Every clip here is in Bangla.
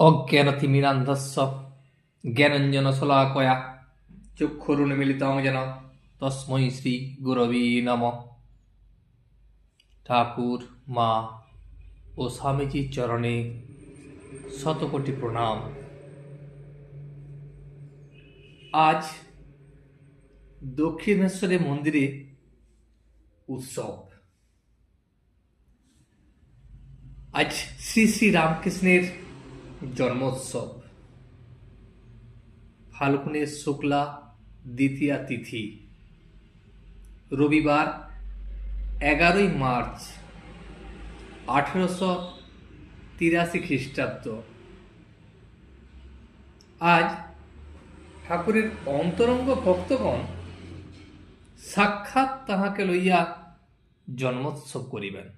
অজ্ঞানতিমিরান্ধস্য জ্ঞানাঞ্জনশলাকয়া চক্ষুরুন্মিলিতং যেন তস্मै শ্রী গুরবে নমঃ। ঠাকুর, মা ও স্বামীজির চরণে শতকোটি প্রণাম। আজ দক্ষিণেশ্বরের মন্দিরে উৎসব। আজ শ্রী শ্রী রামকৃষ্ণের জন্মোৎসব। ফাল্গুনের শুক্লা দ্বিতীয়া তিথি, রবিবার 11ই মার্চ 1883 খ্রিস্টাব্দ। আজ ঠাকুরের অন্তরঙ্গ ভক্তগণ সাক্ষাৎ তাহাকে লইয়া জন্মোৎসব করিবেন।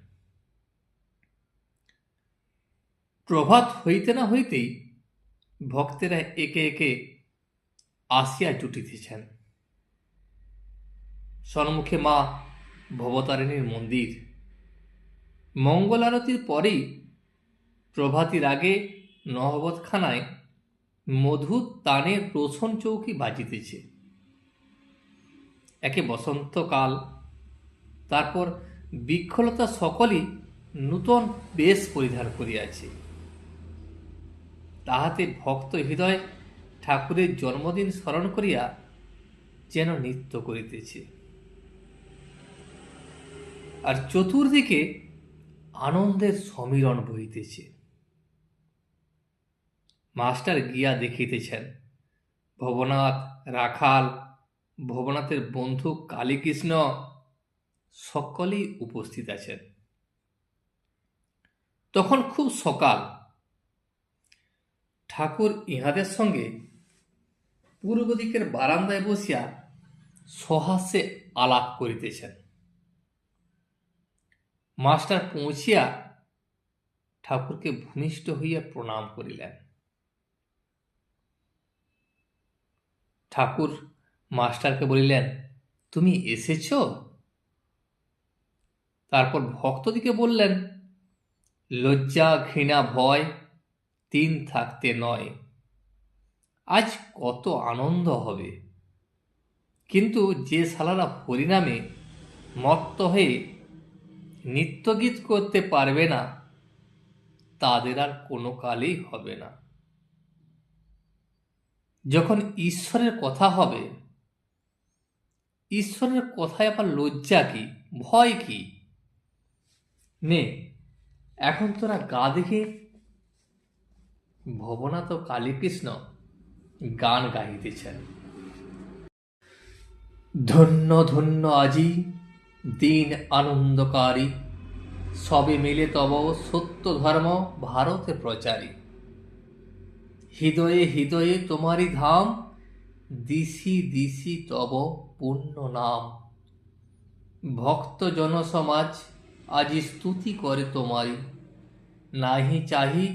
প্রভাত হইতে না হইতেই ভক্তেরা একে একে আসিয়া জুটিতেছেন। সম্মুখে মা ভবতারিণীর মন্দির। মঙ্গল আরতির পরেই প্রভাতির আগে নহবতখানায় মধুর তানের রোশন চৌকি বাজিতেছে। একে বসন্তকাল, তারপর বৃক্ষলতা সকলই নূতন বেশ পরিধান করিয়াছে। তাহাতে ভক্ত হৃদয় ঠাকুরের জন্মদিন স্মরণ করিয়া যেন নৃত্য করিতেছে। আর চতুর্দিকে আনন্দের সমীরণ বহিতেছে। মাস্টার গিয়া দেখিতেছেন ভবনাথ, রাখাল, ভবনাথের বন্ধু কালীকৃষ্ণ সকলেই উপস্থিত আছেন। তখন খুব সকাল। ঠাকুর ইহাদের সঙ্গে পূর্ব দিকের বারান্দায় বসিয়া সহাস্যে আলাপ করিতেছেন। মাস্টার পৌঁছিয়া ঠাকুরকে ভূমিষ্ঠ হইয়া প্রণাম করিলেন। ঠাকুর মাস্টারকে বলিলেন, তুমি এসেছ? তারপর ভক্তদিকে বললেন, লজ্জা, ঘৃণা, ভয় তিন থাকতে নয়। আজ কত আনন্দ হবে, কিন্তু যে শালারা হরিনামে মত্ত হয়ে নৃত্যগীত করতে পারবে না, তাদের আর কোনো কালেই হবে না। যখন ঈশ্বরের কথা হবে, ঈশ্বরের কথায় আবার লজ্জা কি, ভয় কি? নে, এখন তোরা গা দেখে। ভবনাথ ও কালীকৃষ্ণ গান গাইতেছেন। ধন্য ধন্য আজি দিন আনন্দকারী, সবে মিলে তব সত্য ধর্ম ভারতে প্রচারী। হৃদয়ে হৃদয়ে তোমারি ধাম, দিশি দিশি তব পুণ্য নাম। ভক্ত জনসমাজ আজি স্তুতি করে তোমারি, নাহি চাহি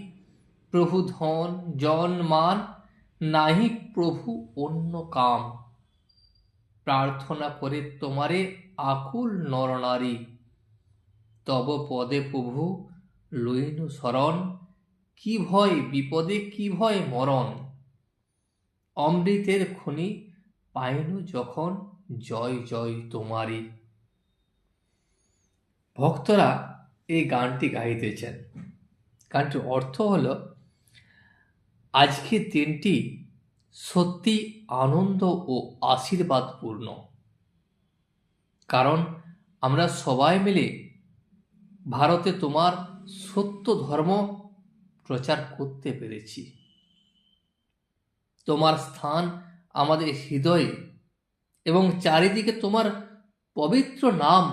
প্রভু ধন জন মান, নাহি প্রভু অন্য কাম। প্রার্থনা করে তোমারে আকুল নরনারী, তব পদে প্রভু লইনু শরণ। কি ভয় বিপদে, কি ভয় মরণ, অমৃতের খনি পাইনু যখন, জয় জয় তোমারি। ভক্তরা এই গানটি গাইতেছেন। গানটির অর্থ হল, আজকের দিনটি সত্যি আনন্দ ও আশীর্বাদপূর্ণ, কারণ আমরা সবাই মিলে ভারতে তোমার সত্য ধর্ম প্রচার করতে পেরেছি। তোমার স্থান আমাদের হৃদয়ে এবং চারিদিকে তোমার পবিত্র নাম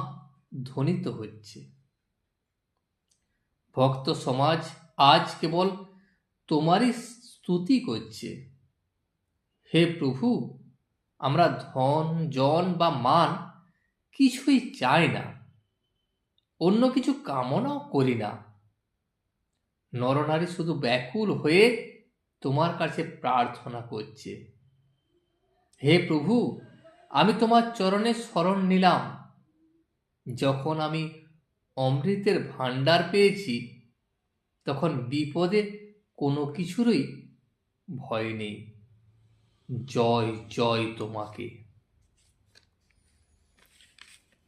ধ্বনিত হচ্ছে। ভক্ত সমাজ আজ কেবল তোমারই স্তুতি করছে। হে প্রভু, আমরা ধন জন বা মান কিছুই চাই না, অন্য কিছু কামনাও করি না। নরনারী শুধু ব্যাকুল হয়ে তোমার কাছে প্রার্থনা করছে, হে প্রভু, আমি তোমার চরণে শরণ নিলাম। যখন আমি অমৃতের ভাণ্ডার পেয়েছি, তখন বিপদে কোনো কিছুরই ভয় নেই। জয় জয় তোমাকে।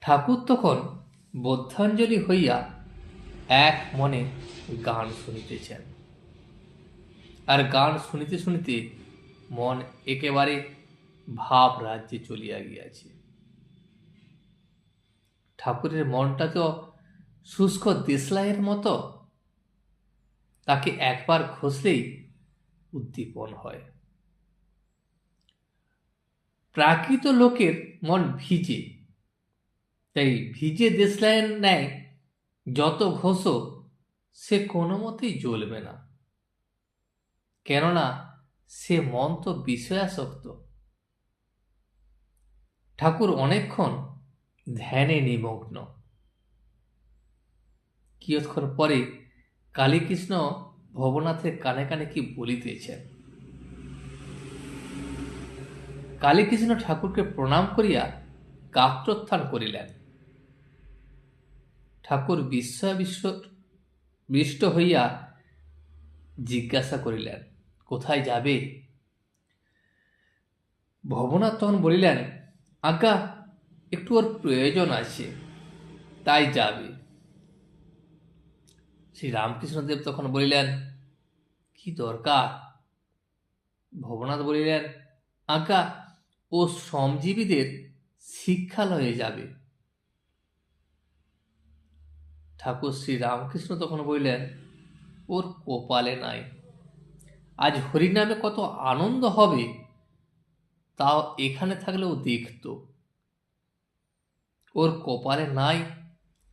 ঠাকুর তখন বদ্ধাঞ্জলি হইয়া এক মনে গান শুনিতেছেন। আর গান শুনিতে শুনিতে মন একেবারে ভাব রাজ্যে চলিয়া গিয়াছে। ঠাকুরের মনটা তো শুষ্ক দেশলাইয়ের মতো, তাকে একবার ঘষলেই উদ্দীপন হয়। প্রাকৃত লোকের মন ভিজে, তাই ভিজে দেশলাইয়ের ন্যায় যত ঘষো সে কোনো মতেই জ্বলবে না, কেননা সে মন তো বিষয়াসক্ত। ঠাকুর অনেকক্ষণ ধ্যানে নিমগ্ন। কিয়ৎক্ষণ পরে কালীকৃষ্ণ ভবনাথের কানে কানে কি বলিতেছেন। কালীকৃষ্ণ ঠাকুরকে প্রণাম করিয়া গাত্রোত্থান করিলেন। ঠাকুর বিস্ময়বিষ্ট হইয়া জিজ্ঞাসা করিলেন, কোথায় যাবে? ভবনাথ তখন বলিলেন, আজ্ঞা, একটু ওর প্রয়োজন আছে, তাই যাবে। শ্রী রামকৃষ্ণদেব তখন বলিলেন, কি দরকার? ভবনাথ বলিলেন, আজ্ঞা, ও শ্রমজীবীদের শিক্ষালয়ে যাবে। ঠাকুর শ্রী রামকৃষ্ণ তখন বললেন, ওর কপালে নাই। আজ হরিনামে কত আনন্দ হবে, তাও এখানে থাকলেও দেখত। ওর কপালে নাই,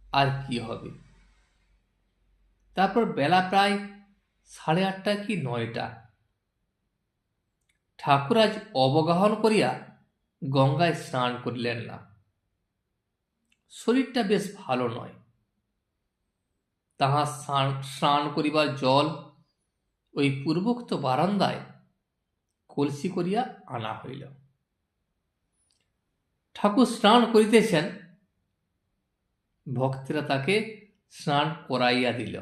আর কি হবে? তারপর বেলা প্রায় 8:30 কি 9টা। ঠাকুর আজ অবগাহন করিয়া গঙ্গায় স্নান করিলেন না। শরীরটা বেশ ভালো নয়। তাহার স্নান করিবার জল ওই পূর্বোক্ত বারান্দায় কলসি করিয়া আনা হইল। ঠাকুর স্নান করিতেছেন, ভক্তেরা তাকে স্নান করাইয়া দিল।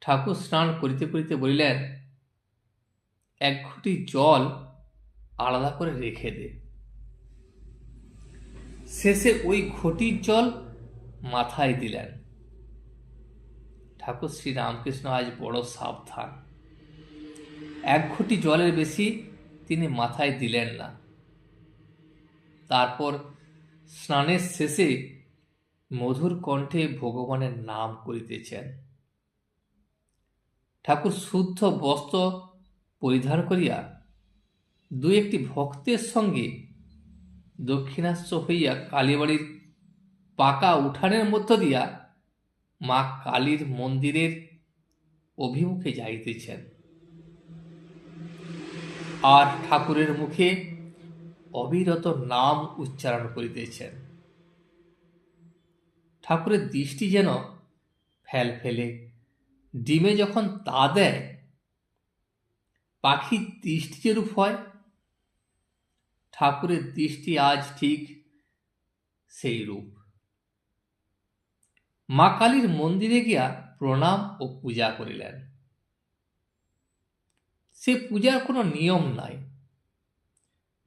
ঠাকুর স্নান করিতে করিতে বলিলেন, এক ঘটি জল আলাদা করে রেখে দে। শেষে ওই ঘটির জল মাথায় দিলেন। ঠাকুর শ্রী রামকৃষ্ণ আজ বড় সাবধান। এক ঘটি জলের বেশি তিনি মাথায় দিলেন না। তারপর স্নানের শেষে মধুর কণ্ঠে ভগবানের নাম করিতেছেন। ঠাকুর শুদ্ধ বস্ত্র পরিধান করিয়া 2-1টি ভক্তের সঙ্গে দক্ষিণাস্য হইয়া কালীবাড়ির পাকা উঠানের মধ্য দিয়া মা কালীর মন্দিরের অভিমুখে যাইতেছেন। আর ঠাকুরের মুখে অবিরত নাম উচ্চারণ করিতেছেন। ঠাকুরের দৃষ্টি যেন ফেলফেলে, ডিমে যখন তা দেয় পাখির দৃষ্টি যেরূপ হয়, ঠাকুরের দৃষ্টি আজ ঠিক সেই রূপ। মা কালীর মন্দিরে গিয়া প্রণাম ও পূজা করিলেন। সে পূজার কোনো নিয়ম নাই।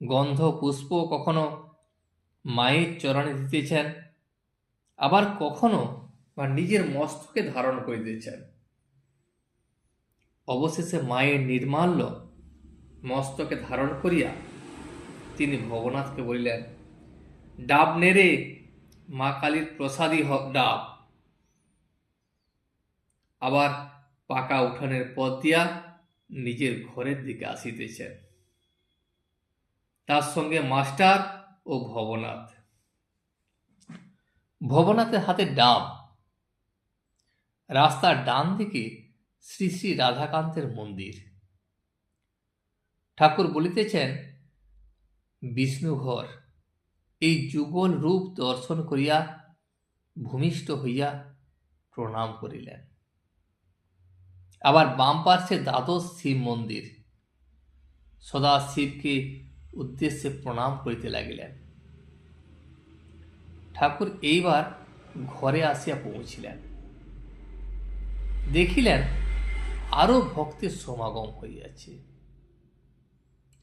গন্ধ পুষ্প কখনো মায়ের চরণে দিতেছেন, আবার কখনো বা নিজের মস্তকে ধারণ করিতেছেন। অবশেষে মায়ের নির্মাল্য মস্তকে ধারণ করিয়া তিনি ভবনাথকে বলিলেন, ডাব নেড়ে মা কালীর প্রসাদী ডাব। আবার পাকা উঠানের পথ দিয়া নিজের ঘরের দিকে আসিতেছেন। তার সঙ্গে মাস্টার ও ভবনাথ। ভবনাথের হাতে ডাব। রাস্তার ডান দিকে শ্রী শ্রী রাধাকান্তের মন্দির। ঠাকুর বলিতেছেন, বিষ্ণুঘর। এই যুগল রূপ দর্শন করিয়া ভূমিষ্ঠ হইয়া প্রণাম করিলেন। আবার বাম পার্শ্বে দ্বাদশ শিব মন্দির। সদা শিবকে উদ্দেশ্যে প্রণাম করিতে লাগিলেন। ঠাকুর এইবার ঘরে আসিয়া পৌঁছিলেন। দেখিলেন আরো ভক্তের সমাগম হইয়াছে।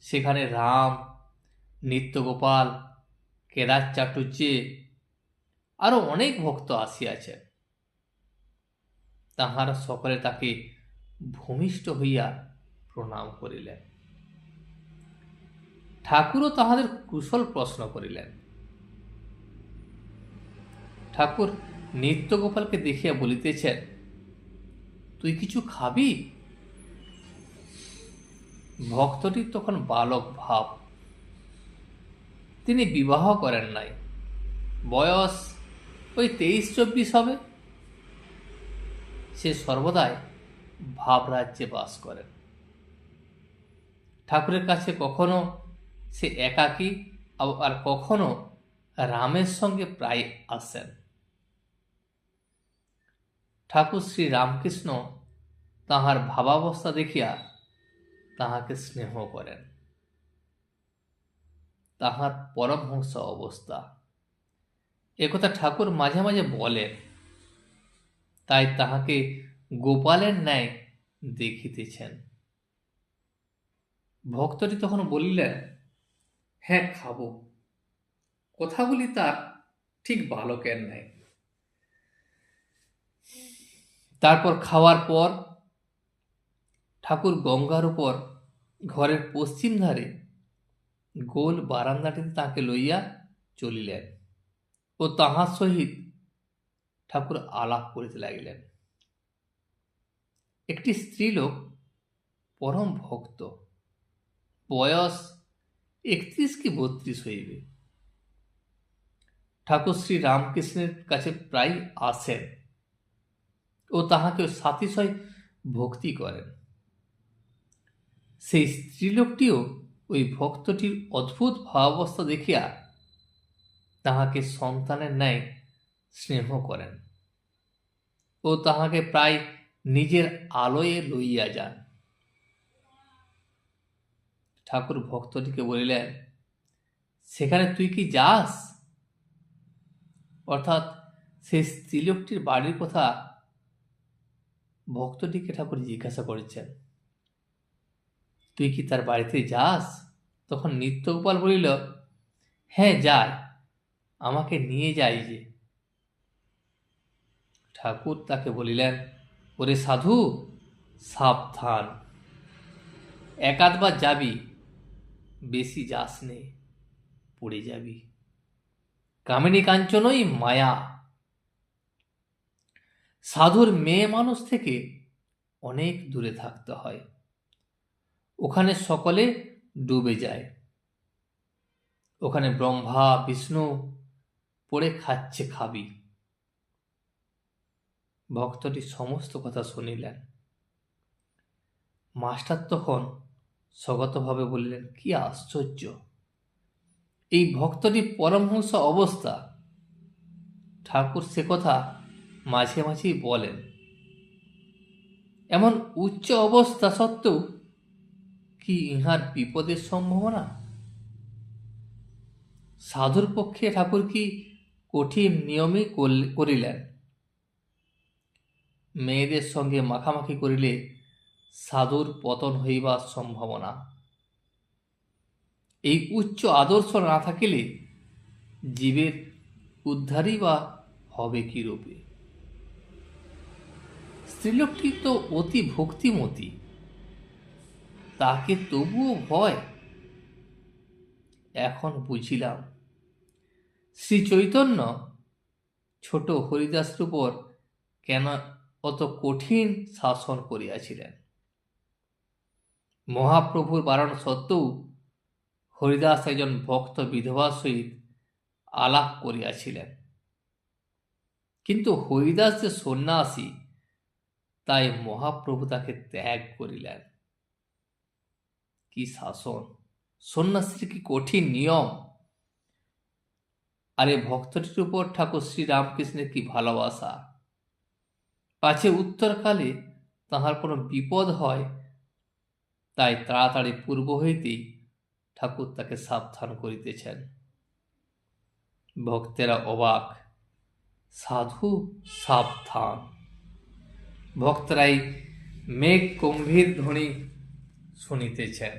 সেখানে রাম, নিত্যগোপাল, কেদার চাটুর্যে আরো অনেক ভক্ত আসিয়াছেন। তাহারা সকলে তাকে ভূমিষ্ঠ হইয়া প্রণাম করিলেন। ঠাকুরও তাহাদের কুশল প্রশ্ন করিলেন। ঠাকুর নিত্যগোপালকে দেখিয়া বলিতেছেন, তুই কিছু খাবি? ভক্তটি তখন বালক ভাব, তিনি বিবাহ করেন নাই, বয়স ওই 23-24 হবে। সে সর্বদাই ভাবরাজ্যে বাস করেন। ঠাকুরের কাছে কখনো সে একাকী, আর কখনো রামের সঙ্গে প্রায় আসেন। ঠাকুর শ্রী রামকৃষ্ণ তাহার ভাবাবস্থা দেখিয়া তাহাকে স্নেহ করেন। তাহার পরমহংস অবস্থা, একথা ঠাকুর মাঝে মাঝে বলেন, তাই তাহাকে গোপালের ন্যায় দেখিতেছেন। ভক্তটি তখন বলিলেন, হ্যাঁ খাবো। কথাগুলি তার ঠিক বালকের ন্যায়। তারপর খাওয়ার পর ঠাকুর গঙ্গার উপর ঘরের পশ্চিম ধারে গোল বারান্দাটিতে তাকে লইয়া চলিলেন ও তাহার সহিত ঠাকুর আলাপ করিতে লাগিলেন। একটি স্ত্রীলোক, পরম ভক্ত, বয়স 31 কি 32 হইবে। ঠাকুর শ্রী রামকৃষ্ণের কাছে প্রায় আসেন ও তাহাকে সাতিশয় ভক্তি করেন। সেই স্ত্রীলোকটিও ওই ভক্তটির অদ্ভুত ভাবাবস্থা দেখিয়া তাহাকে সন্তানের ন্যায় স্নেহ করেন ও তাহাকে প্রায় নিজের আলোয়ে লইয়া যান। ঠাকুর ভক্তটিকে বলিলেন, সেখানে তুই কি যাস? অর্থাৎ সেই স্ত্রীলোকটির বাড়ির কথা ভক্তটিকে ঠাকুর জিজ্ঞাসা করেছেন, তুই কি তার বাড়িতে যাস? তখন নিত্যগোপাল বলিল, হ্যাঁ যাই, আমাকে নিয়ে যাই যে। ঠাকুর তাকে বলিলেন, ওরে সাধু, সাবধান, একাধবার যাবি, বেশি যাস নে, পড়ে যাবি। কামিনী কাঞ্চনই মায়া। সাধুর মেয়ে মানুষ থেকে অনেক দূরে থাকতে হয়, ওখানে সকলে ডুবে যায়। ওখানে ব্রহ্মা বিষ্ণু পড়ে খাচ্ছে খাবি। ভক্তটি সমস্ত কথা শুনিলেন। মাস্টার তখন স্বগতভাবে বললেন, কি আশ্চর্য, এই ভক্তটি পরমহংস অবস্থা। ঠাকুর সে কথা মাঝে মাঝেই বলেন। এমন উচ্চ অবস্থা সত্ত্বেও কি ইহার বিপদের সম্ভাবনা? সাধুর পক্ষে ঠাকুর কি কঠিন নিয়মই করিলেন। মেয়েদের সঙ্গে মাখামাখি করিলে সাধুর পতন হইবার সম্ভাবনা। এই উচ্চ আদর্শ না থাকিলে জীবের উদ্ধারই বা হবে কি রূপে? স্ত্রীলোকটি তো অতি ভক্তিমতী, তাকে তবুও ভয়। এখন বুঝিলাম, শ্রী চৈতন্য ছোট হরিদাসের উপর কেন অত কঠিন শাসন করিয়াছিলেন। মহাপ্রভুর বারণ সত্ত্বেও হরিদাস একজন ভক্ত বিধবার সহিত আলাপ করিয়াছিলেন, কিন্তু হরিদাস যে সন্ন্যাসী, তাই মহাপ্রভু তাকে ত্যাগ করিলেন। কি শাসন! সন্ন্যাসীর কি কঠিন নিয়ম! আর এই ভক্তটির উপর ঠাকুর শ্রী রামকৃষ্ণের কি ভালোবাসা! পাছে উত্তরকালে তাহার কোনো বিপদ হয়, তাই তাড়াতাড়ি পূর্ব হইতেই ঠাকুর তাকে সাবধান করিতেছেন। ভক্তেরা অবাক, সাধু সাবধান। ভক্তরাই মেঘ গম্ভীর ধ্বনি শুনিতেছেন।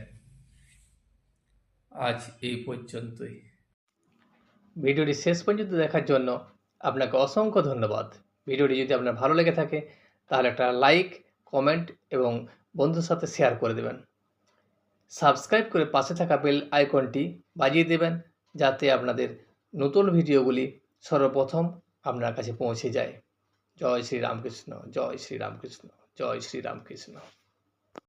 আজ এই পর্যন্তই। ভিডিওটি শেষ পর্যন্ত দেখার জন্য আপনাকে অসংখ্য ধন্যবাদ। ভিডিওটি যদি আপনার ভালো লেগে থাকে তাহলে একটা লাইক, কমেন্ট এবং বন্ধুর সাথে শেয়ার করে দেবেন। সাবস্ক্রাইব করে পাশে থাকা বেল আইকনটি বাজিয়ে দেবেন, যাতে আপনাদের নতুন ভিডিওগুলি সর্বপ্রথম আপনার কাছে পৌঁছে যায়। জয় শ্রী রামকৃষ্ণ, জয় শ্রী রামকৃষ্ণ, জয় শ্রী রামকৃষ্ণ।